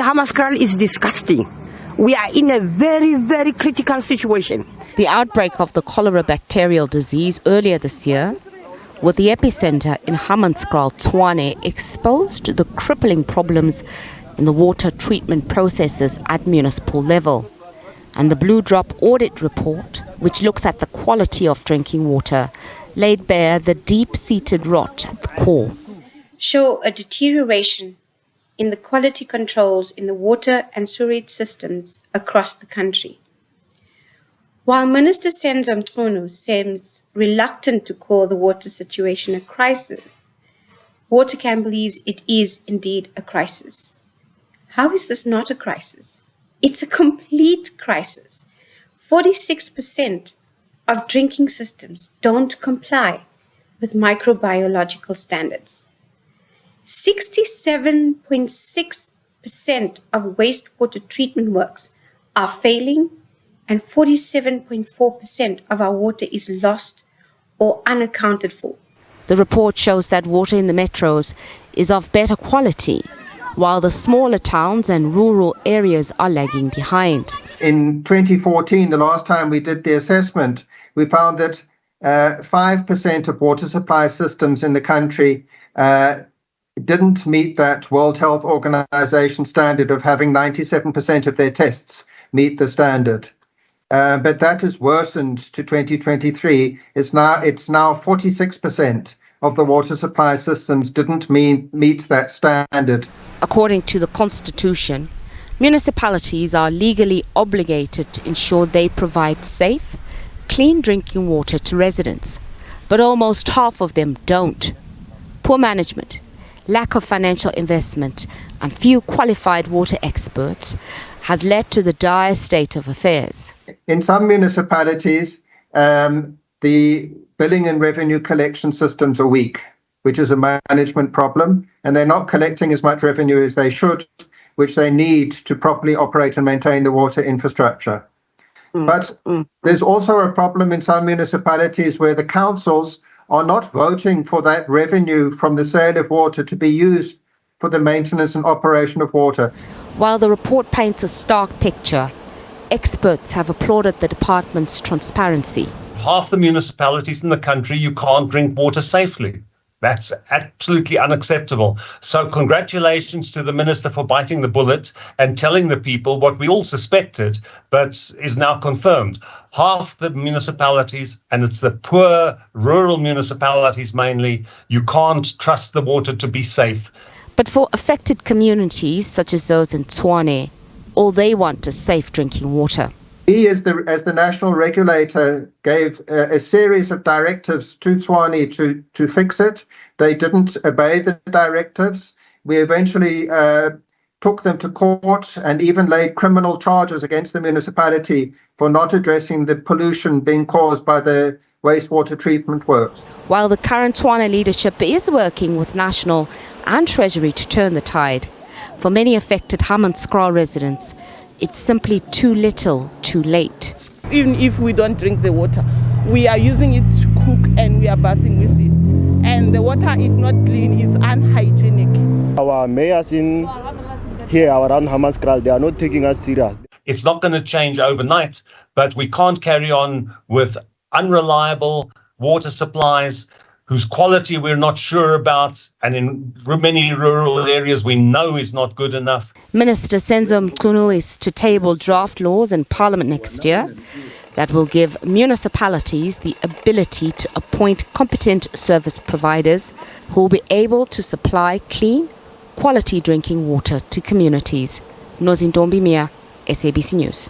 Hammanskraal is disgusting. We are in a very, very critical situation. The outbreak of the cholera bacterial disease earlier this year, with the epicenter in Hammanskraal, Tshwane, exposed the crippling problems in the water treatment processes at municipal level. And the Blue Drop Audit Report, which looks at the quality of drinking water, laid bare the deep-seated rot at the core. Show a deterioration in the quality controls in the water and sewerage systems across the country. While Minister Senzo Mchunu seems reluctant to call the water situation a crisis, WaterCAN believes it is indeed a crisis. How is this not a crisis? It's a complete crisis. 46% of drinking systems don't comply with microbiological standards. 67.6% of wastewater treatment works are failing, and 47.4% of our water is lost or unaccounted for. The report shows that water in the metros is of better quality, while the smaller towns and rural areas are lagging behind. In 2014, the last time we did the assessment, we found that 5% of water supply systems in the country didn't meet that World Health Organization standard of having 97% of their tests meet the standard. But that has worsened to 2023. It's now 46% of the water supply systems didn't meet that standard. According to the Constitution, municipalities are legally obligated to ensure they provide safe, clean drinking water to residents, but almost half of them don't. Poor management, lack of financial investment, and few qualified water experts has led to the dire state of affairs. In some municipalities, the billing and revenue collection systems are weak, which is a management problem, and they're not collecting as much revenue as they should, which they need to properly operate and maintain the water infrastructure. But there's also a problem in some municipalities where the councils are not voting for that revenue from the sale of water to be used for the maintenance and operation of water. While the report paints a stark picture, experts have applauded the department's transparency. Half the municipalities in the country, you can't drink water safely. That's absolutely unacceptable. So congratulations to the minister for biting the bullet and telling the people what we all suspected, but is now confirmed. Half the municipalities, and it's the poor rural municipalities mainly, you can't trust the water to be safe. But for affected communities, such as those in Tshwane, all they want is safe drinking water. We, as the national regulator, gave a series of directives to Tshwane to fix it. They didn't obey the directives. We eventually took them to court and even laid criminal charges against the municipality for not addressing the pollution being caused by the wastewater treatment works. While the current Tshwane leadership is working with National and Treasury to turn the tide, for many affected Hammanskraal residents, it's simply too little, too late. Even if we don't drink the water, we are using it to cook and we are bathing with it. And the water is not clean, it's unhygienic. Our mayors in here around Hammanskraal, they are not taking us serious. It's not going to change overnight, but we can't carry on with unreliable water supplies whose quality we're not sure about, and in many rural areas we know is not good enough. Minister Senzo Mchunu is to table draft laws in Parliament next year that will give municipalities the ability to appoint competent service providers who will be able to supply clean, quality drinking water to communities. Nozintombi Mia, SABC News.